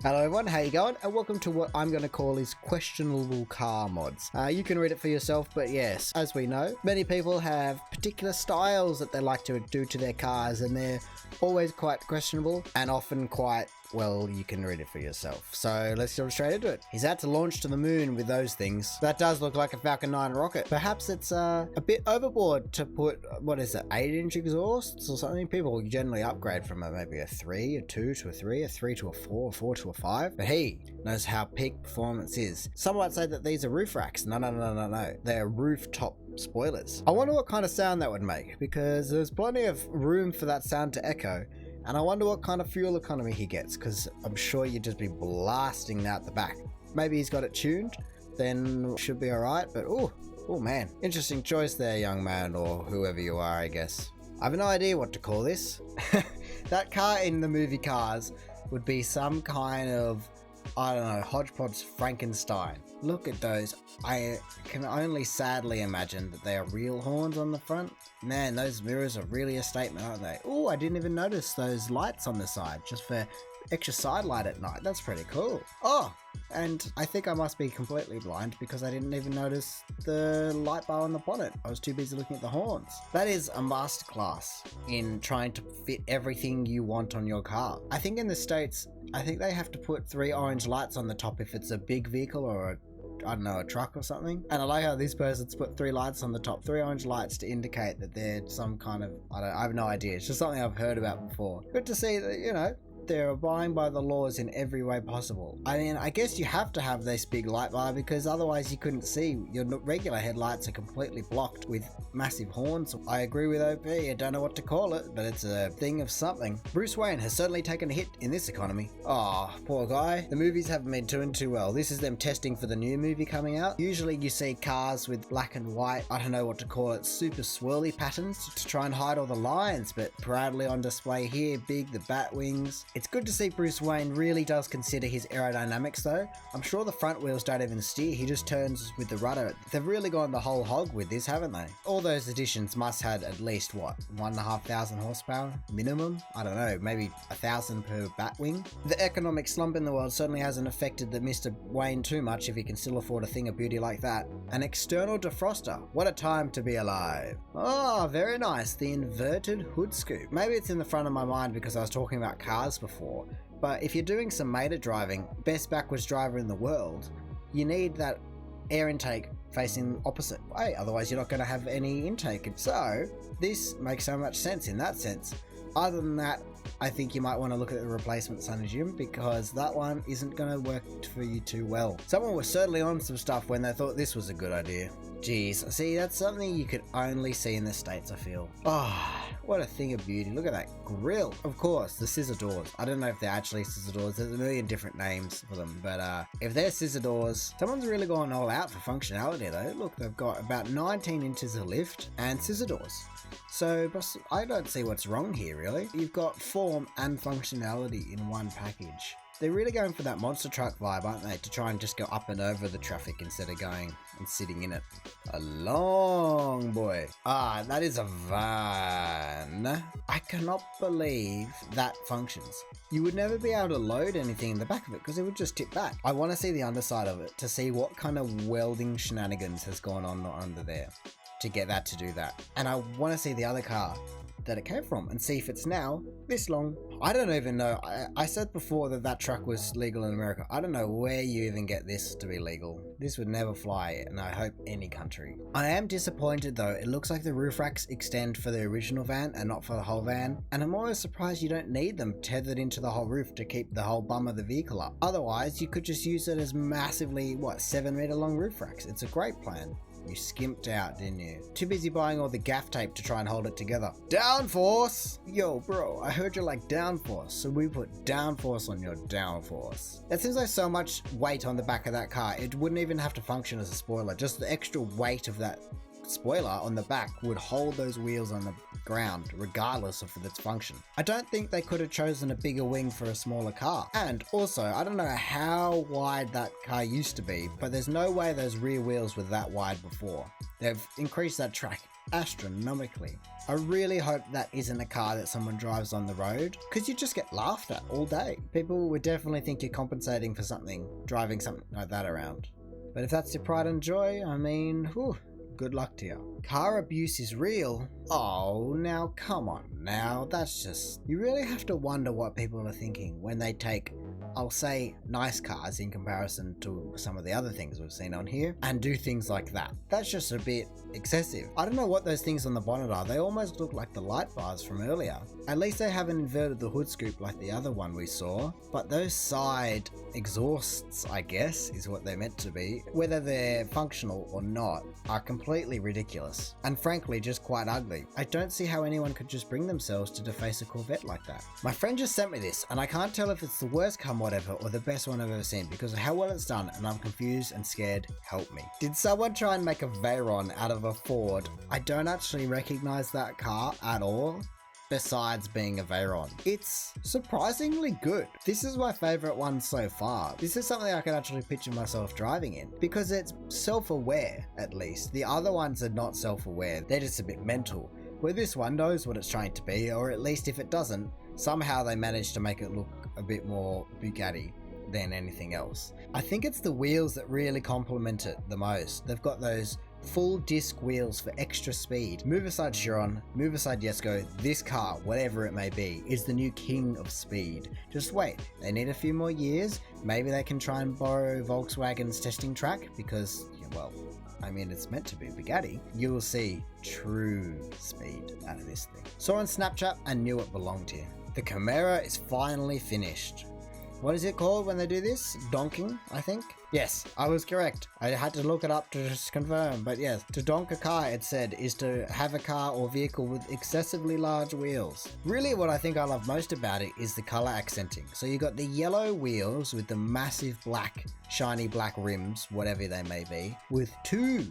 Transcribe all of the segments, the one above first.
Hello everyone, how you going? And welcome to what I'm going to call is questionable car mods. You can read it for yourself, but yes, as we know, many people have particular styles that they like to do to their cars, and they're always quite questionable and often quite, well, you can read it for yourself. So let's jump straight into it. He's out to launch to the moon with those things. That does look like a Falcon 9 rocket. Perhaps it's a bit overboard to put, what is it, 8-inch exhausts or something? People generally upgrade from maybe a 3, a 2 to a 3, a 3 to a 4, a 4 to a 5. But he knows how peak performance is. Some might say that these are roof racks. No. They're rooftop spoilers. I wonder what kind of sound that would make, because there's plenty of room for that sound to echo. And I wonder what kind of fuel economy he gets, because I'm sure you'd just be blasting out the back. Maybe he's got it tuned, then should be alright, but oh man. Interesting choice there, young man, or whoever you are, I guess. I have no idea what to call this. That car in the movie Cars would be some kind of, I don't know, hodgepodge Frankenstein. Look at those. I can only sadly imagine that they are real horns on the front. Man, those mirrors are really a statement, aren't they? Oh, I didn't even notice those lights on the side, just for extra side light at night. That's pretty cool. Oh, and I think I must be completely blind because I didn't even notice the light bar on the bonnet. I was too busy looking at the horns. That is a masterclass in trying to fit everything you want on your car. I think in the States, I think they have to put 3 orange lights on the top if it's a big vehicle or a truck or something. And I like how this person's put 3 lights on the top, 3 orange lights to indicate that they're some kind of, I have no idea. It's just something I've heard about before. Good to see that, you know, they're abiding by the laws in every way possible. I mean, I guess you have to have this big light bar because otherwise you couldn't see. Your regular headlights are completely blocked with massive horns. I agree with OP, I don't know what to call it, but it's a thing of something. Bruce Wayne has certainly taken a hit in this economy. Oh, poor guy. The movies haven't been doing too well. This is them testing for the new movie coming out. Usually you see cars with black and white, I don't know what to call it, super swirly patterns to try and hide all the lines, but proudly on display here, big, the bat wings. It's good to see Bruce Wayne really does consider his aerodynamics though. I'm sure the front wheels don't even steer, he just turns with the rudder. They've really gone the whole hog with this, haven't they? All those additions must have at least, what, 1,500 horsepower? Minimum? I don't know, maybe 1,000 per bat wing? The economic slump in the world certainly hasn't affected the Mr. Wayne too much if he can still afford a thing of beauty like that. An external defroster. What a time to be alive. Oh, very nice. The inverted hood scoop. Maybe it's in the front of my mind because I was talking about cars before, but if you're doing some mater driving, best backwards driver in the world, you need that air intake facing opposite way, otherwise you're not going to have any intake. So this makes so much sense in that sense. Other than that, I think you might want to look at the replacement Sunajim because that one isn't going to work for you too well. Someone was certainly on some stuff when they thought this was a good idea. Jeez, see, that's something you could only see in the States, I feel. Oh, what a thing of beauty. Look at that grill. Of course, the scissor doors. I don't know if they're actually scissor doors. There's a million different names for them, but if they're scissor doors, someone's really gone all out for functionality though. Look, they've got about 19 inches of lift and scissor doors. So I don't see what's wrong here really. You've got form and functionality in one package. They're really going for that monster truck vibe, aren't they? To try and just go up and over the traffic instead of going and sitting in it. A long boy. Ah, that is a van. I cannot believe that functions. You would never be able to load anything in the back of it because it would just tip back. I want to see the underside of it to see what kind of welding shenanigans has gone on under there to get that to do that. And I want to see the other car that it came from and see if it's now this long. I don't even know. I said before that that truck was legal in America. I don't know where you even get this to be legal. This would never fly, and I hope any country. I am disappointed though. It looks like the roof racks extend for the original van and not for the whole van, and I'm always surprised you don't need them tethered into the whole roof to keep the whole bum of the vehicle up. Otherwise you could just use it as massively, 7-meter long roof racks. It's a great plan. You skimped out, didn't you? Too busy buying all the gaff tape to try and hold it together. Downforce! Yo, bro, I heard you like downforce, so we put downforce on your downforce. It seems like so much weight on the back of that car, it wouldn't even have to function as a spoiler. Just the extra weight of that spoiler on the back would hold those wheels on the ground regardless of its function. I don't think they could have chosen a bigger wing for a smaller car. And also, I don't know how wide that car used to be, but there's no way those rear wheels were that wide before. They've increased that track astronomically. I really hope that isn't a car that someone drives on the road, because you just get laughed at all day. People would definitely think you're compensating for something, driving something like that around. But if that's your pride and joy, I mean, whew, good luck to you. Car abuse is real? Oh, now come on now, that's just... You really have to wonder what people are thinking when they take, I'll say, nice cars in comparison to some of the other things we've seen on here, and do things like that. That's just a bit excessive. I don't know what those things on the bonnet are. They almost look like the light bars from earlier. At least they haven't inverted the hood scoop like the other one we saw, but those side exhausts, I guess, is what they're meant to be, whether they're functional or not, are completely ridiculous, and frankly just quite ugly. I don't see how anyone could just bring themselves to deface a Corvette like that. My friend just sent me this, and I can't tell if it's the worst car mod ever or the best one I've ever seen because of how well it's done, and I'm confused and scared. Help me. Did someone try and make a Veyron out of a Ford? I don't actually recognize that car at all, besides being a Veyron. It's surprisingly good. This is my favorite one so far. This is something I can actually picture myself driving in because it's self-aware, at least. The other ones are not self-aware. They're just a bit mental. Where this one knows what it's trying to be, or at least if it doesn't, somehow they manage to make it look a bit more Bugatti than anything else. I think it's the wheels that really complement it the most. They've got those full disc wheels for extra speed. Move aside Chiron, move aside Jesko, this car, whatever it may be, is the new king of speed. Just wait, they need a few more years. Maybe they can try and borrow Volkswagen's testing track because, well, I mean, it's meant to be Bugatti. You will see true speed out of this thing. Saw on Snapchat and knew it belonged here. The Chimera is finally finished. What is it called when they do this? Donking, I think? Yes, I was correct. I had to look it up to just confirm, but yes, to donk a car, it said, is to have a car or vehicle with excessively large wheels. Really what I think I love most about it is the color accenting. So you got the yellow wheels with the massive black, shiny black rims, whatever they may be, with two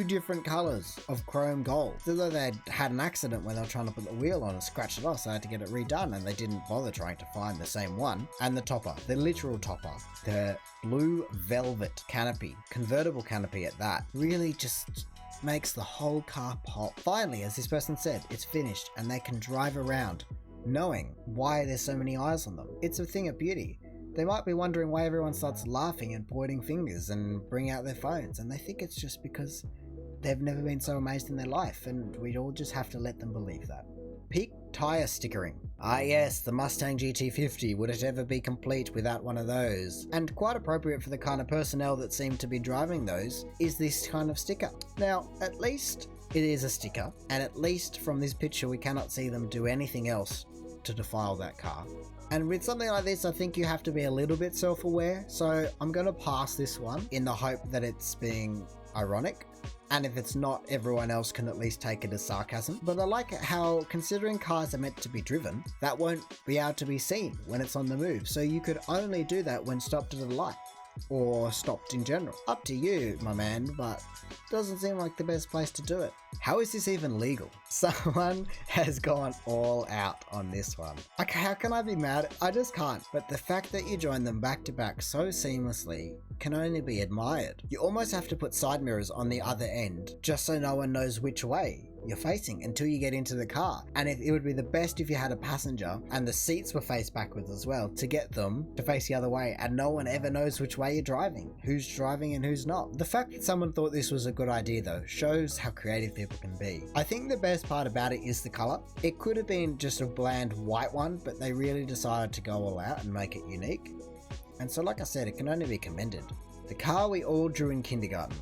different colors of chrome gold. Although they had an accident when they were trying to put the wheel on and scratch it off, so they had to get it redone, and they didn't bother trying to find the same one. And the topper, the literal topper, the blue velvet canopy, convertible canopy at that, really just makes the whole car pop. Finally, as this person said, it's finished and they can drive around knowing why there's so many eyes on them. It's a thing of beauty. They might be wondering why everyone starts laughing and pointing fingers and bring out their phones, and they think it's just because they've never been so amazed in their life, and we'd all just have to let them believe that. Peak tire stickering. Ah yes, the Mustang GT50, would it ever be complete without one of those? And quite appropriate for the kind of personnel that seem to be driving those is this kind of sticker. Now, at least it is a sticker, and at least from this picture we cannot see them do anything else to defile that car. And with something like this, I think you have to be a little bit self-aware, so I'm going to pass this one in the hope that it's being ironic, and if it's not, everyone else can at least take it as sarcasm. But I like how, considering cars are meant to be driven, that won't be able to be seen when it's on the move, so you could only do that when stopped at a light, or stopped in general. Up to you, my man, but doesn't seem like the best place to do it. How is this even legal? Someone has gone all out on this one. Okay, how can I be mad? I just can't. But the fact that you join them back to back so seamlessly can only be admired. You almost have to put side mirrors on the other end just so no one knows which way you're facing until you get into the car. And it would be the best if you had a passenger and the seats were faced backwards as well to get them to face the other way, and no one ever knows which way you're driving, who's driving and who's not. The fact that someone thought this was a good idea though shows how creative people can be. I think the best part about it is the color. It could have been just a bland white one, but they really decided to go all out and make it unique. And so like I said, it can only be commended. The car we all drew in kindergarten.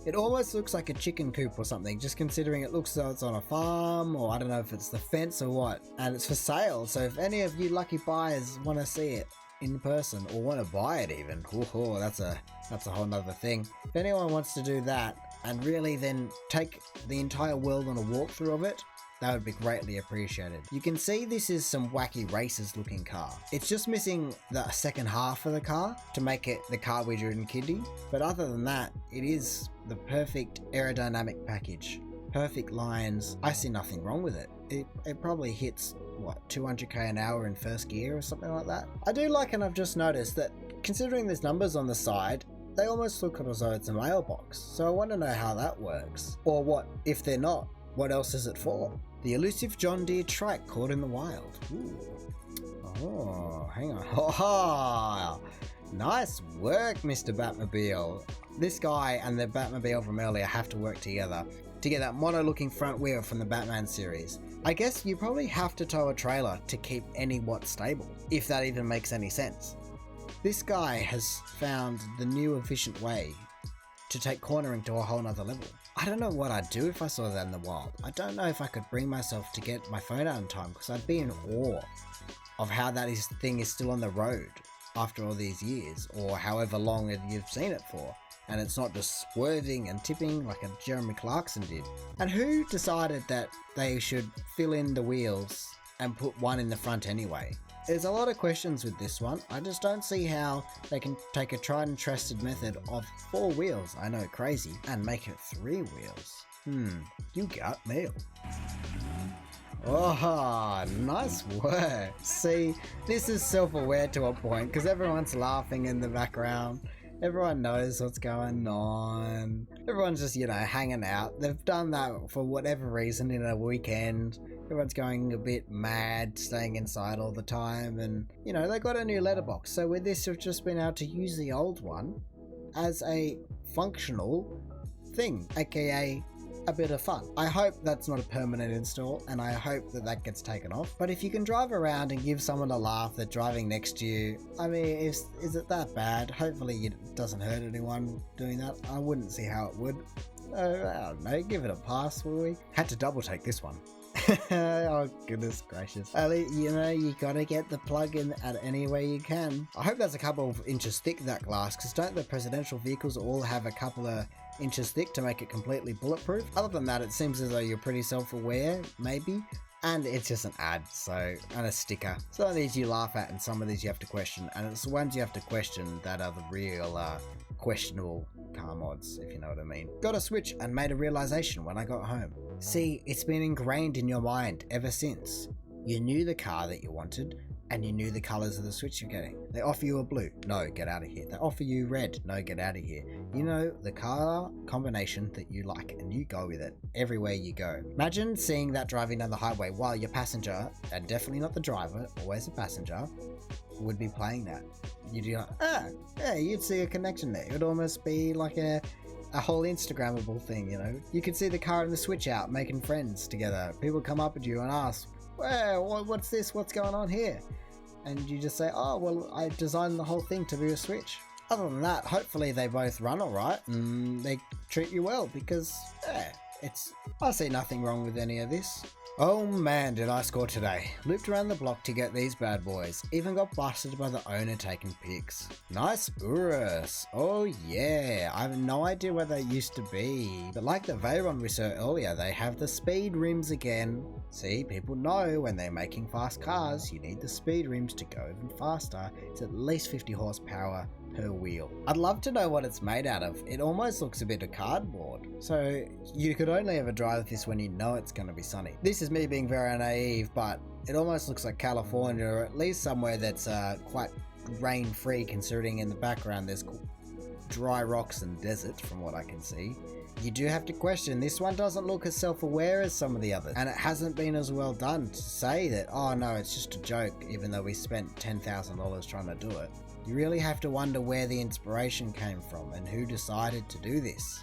It almost looks like a chicken coop or something, just considering it looks as though it's on a farm, or I don't know if it's the fence or what, and it's for sale. So if any of you lucky buyers want to see it in person or want to buy it even, that's a whole nother thing. If anyone wants to do that and really then take the entire world on a walkthrough of it, that would be greatly appreciated. You can see this is some wacky racers looking car. It's just missing the second half of the car to make it the car we drew in Kiddy. But other than that, it is the perfect aerodynamic package. Perfect lines. I see nothing wrong with it. It probably hits, what, 200k an hour in first gear or something like that. I do like, and I've just noticed that considering there's numbers on the side, they almost look as though it's a mailbox, so I want to know how that works. Or what, if they're not, what else is it for? The elusive John Deere trike caught in the wild. Ooh. Oh, hang on. Oh, nice work, Mr. Batmobile. This guy and the Batmobile from earlier have to work together to get that mono-looking front wheel from the Batman series. I guess you probably have to tow a trailer to keep any Watt stable, if that even makes any sense. This guy has found the new efficient way to take cornering to a whole nother level. I don't know what I'd do if I saw that in the wild. I don't know if I could bring myself to get my phone out in time, because I'd be in awe of how that thing is still on the road after all these years, or however long you've seen it for. And it's not just swerving and tipping like a Jeremy Clarkson did. And who decided that they should fill in the wheels and put one in the front anyway? There's a lot of questions with this one. I just don't see how they can take a tried and trusted method of 4 wheels, I know, crazy, and make it 3 wheels. You got mail. Oh, nice work. See, this is self-aware to a point, because everyone's laughing in the background. Everyone knows what's going on. Everyone's just, hanging out. They've done that for whatever reason in a weekend. Everyone's going a bit mad, staying inside all the time, and, they got a new letterbox. So with this, we've just been able to use the old one as a functional thing, aka a bit of fun. I hope that's not a permanent install, and I hope that gets taken off. But if you can drive around and give someone a laugh that's driving next to you, I mean, is it that bad? Hopefully it doesn't hurt anyone doing that. I wouldn't see how it would. I don't know, give it a pass, will we? Had to double take this one. Oh goodness gracious. Ali, you gotta get the plug in at any way you can. I hope that's a couple of inches thick, that glass, because don't the presidential vehicles all have a couple of inches thick to make it completely bulletproof? Other than that, it seems as though you're pretty self-aware, maybe. And it's just an ad, and a sticker. Some of these you laugh at and some of these you have to question, and it's the ones you have to question that are the real questionable car mods, if you know what I mean. Got a Switch and made a realization when I got home. See, it's been ingrained in your mind ever since. You knew the car that you wanted, and you knew the colours of the Switch you're getting. They offer you a blue. No, get out of here. They offer you red. No, get out of here. You know the colour combination that you like, and you go with it everywhere you go. Imagine seeing that driving down the highway while your passenger, and definitely not the driver, always a passenger, would be playing that. You'd be like, yeah, you'd see a connection there. It would almost be like a whole Instagrammable thing, You could see the car and the Switch out making friends together. People come up at you and ask, well, what's this? What's going on here? And you just say, oh, well, I designed the whole thing to be a Switch. Other than that, hopefully they both run alright and they treat you well, because, I see nothing wrong with any of this. Oh man, did I score today. Looped around the block to get these bad boys. Even got busted by the owner taking pics. Nice Urus. Oh yeah, I have no idea where they used to be. But like the Veyron we saw earlier, they have the speed rims again. See, people know when they're making fast cars, you need the speed rims to go even faster. It's at least 50 horsepower per wheel. I'd love to know what it's made out of. It almost looks a bit of cardboard. So you could only ever drive this when you know it's going to be sunny. This is me being very naive, but it almost looks like California, or at least somewhere that's quite rain free, considering in the background there's dry rocks and desert from what I can see. You do have to question, this one doesn't look as self-aware as some of the others, and it hasn't been as well done to say that, oh no, it's just a joke, even though we spent $10,000 trying to do it. You really have to wonder where the inspiration came from and who decided to do this.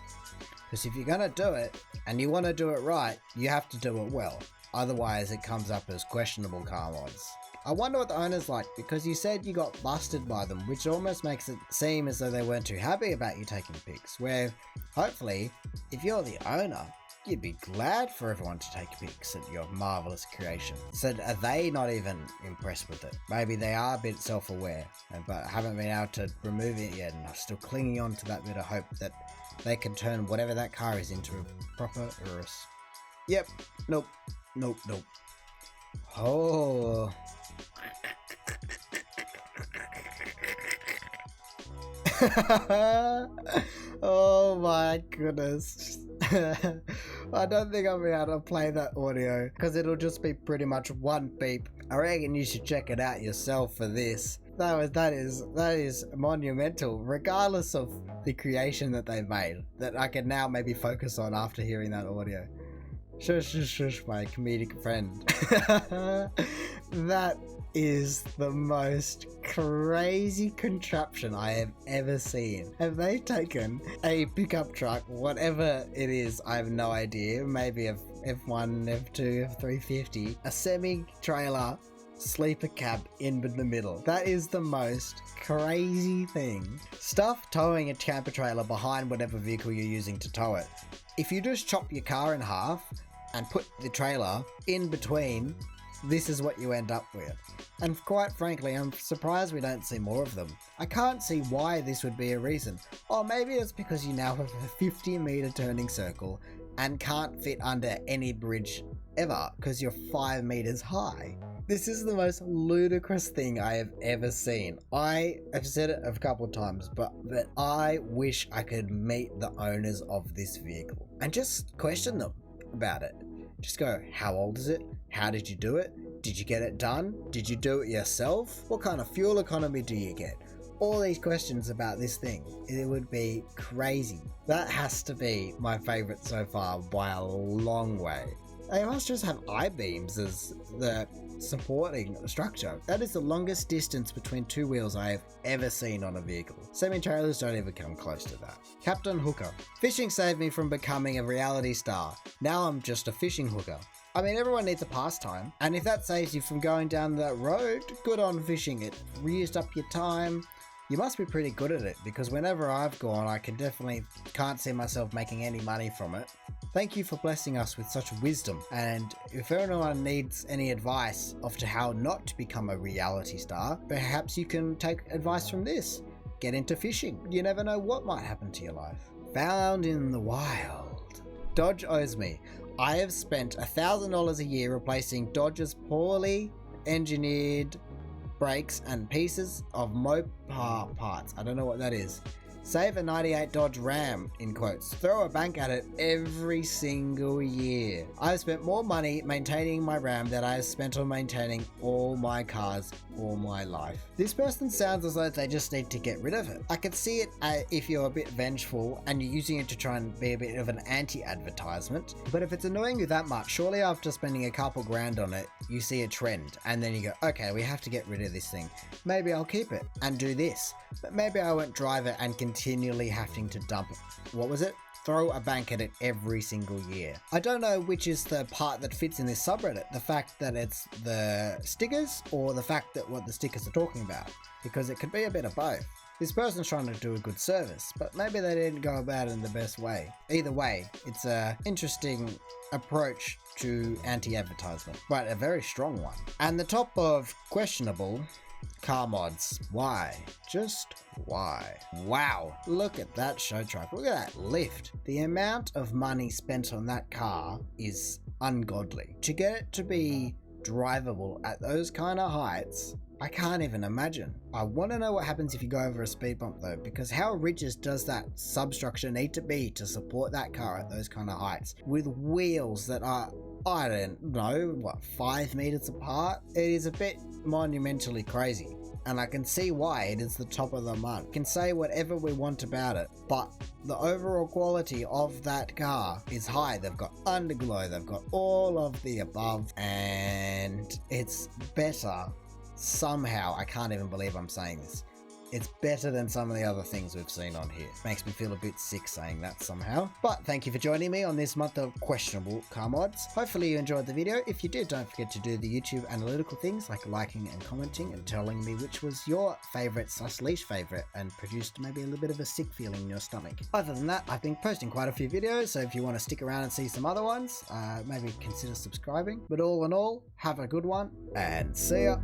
Because if you're going to do it, and you want to do it right, you have to do it well. Otherwise it comes up as questionable car mods. I wonder what the owner's like, because you said you got busted by them, which almost makes it seem as though they weren't too happy about you taking pics, where hopefully, if you're the owner, you'd be glad for everyone to take pics at your marvellous creation. So are they not even impressed with it? Maybe they are a bit self-aware, but haven't been able to remove it yet, and are still clinging on to that bit of hope that they can turn whatever that car is into a proper Urus. Yep. Nope. Oh. Oh my goodness. I don't think I'll be able to play that audio because it'll just be pretty much one beep. I reckon you should check it out yourself for this. That is monumental, regardless of the creation that they've made, that I can now maybe focus on after hearing that audio. Shush, my comedic friend. That is the most crazy contraption I have ever seen. Have they taken a pickup truck, whatever it is, I have no idea, maybe a F1, F2, F350, a semi-trailer, sleeper cab in the middle. That is the most crazy thing. Stuff towing a camper trailer behind whatever vehicle you're using to tow it. If you just chop your car in half and put the trailer in between, this is what you end up with. And quite frankly, I'm surprised we don't see more of them. I can't see why this would be a reason. Or maybe it's because you now have a 50-meter turning circle and can't fit under any bridge ever because you're 5 meters high. This is the most ludicrous thing I have ever seen. I have said it a couple of times, but I wish I could meet the owners of this vehicle and just question them about it. Just go, how old is it? How did you do it? Did you get it done? Did you do it yourself? What kind of fuel economy do you get? All these questions about this thing. It would be crazy. That has to be my favorite so far by a long way. They must just have I-beams as the supporting structure. That is the longest distance between two wheels I have ever seen on a vehicle. Semi-trailers don't even come close to that. Captain Hooker. Fishing saved me from becoming a reality star. Now I'm just a fishing hooker. I mean, everyone needs a pastime, and if that saves you from going down that road, good on fishing. It used up your time. You must be pretty good at it, because whenever I've gone, I can't see myself making any money from it. Thank you for blessing us with such wisdom, and if anyone needs any advice as to how not to become a reality star, perhaps you can take advice from this. Get into fishing. You never know what might happen to your life. Found in the wild. Dodge owes me. I have spent $1,000 a year replacing Dodge's poorly engineered brakes and pieces of Mopar parts. I don't know what that is. Save a 98 Dodge Ram, in quotes. Throw a bank at it every single year. I've spent more money maintaining my Ram than I have spent on maintaining all my cars all my life. This person sounds as though they just need to get rid of it. I could see it if you're a bit vengeful and you're using it to try and be a bit of an anti-advertisement. But if it's annoying you that much, surely after spending a couple grand on it, you see a trend and then you go, okay, we have to get rid of this thing. Maybe I'll keep it and do this. But maybe I won't drive it and continually having to dump it. What was it? Throw a bank at it every single year. I don't know which is the part that fits in this subreddit. The fact that it's the stickers or the fact that what the stickers are talking about. Because it could be a bit of both. This person's trying to do a good service, but maybe they didn't go about it in the best way. Either way, it's an interesting approach to anti-advertisement, but a very strong one. And the top of questionable, car mods. Why? Just why? Wow, look at that show truck. Look at that lift. The amount of money spent on that car is ungodly. To get it to be drivable at those kind of heights, I can't even imagine. I want to know what happens if you go over a speed bump though, because how rigid does that substructure need to be to support that car at those kind of heights with wheels that are, I don't know, what, 5 meters apart? It is a bit monumentally crazy. And I can see why it is the top of the mud. We can say whatever we want about it, but the overall quality of that car is high. They've got underglow, they've got all of the above, and it's better somehow. I can't even believe I'm saying this. It's better than some of the other things we've seen on here. Makes me feel a bit sick saying that somehow. But thank you for joining me on this month of questionable car mods. Hopefully you enjoyed the video. If you did, don't forget to do the YouTube analytical things like liking and commenting and telling me which was your favorite / least favorite and produced maybe a little bit of a sick feeling in your stomach. Other than that, I've been posting quite a few videos, so if you want to stick around and see some other ones, maybe consider subscribing. But all in all, have a good one and see ya.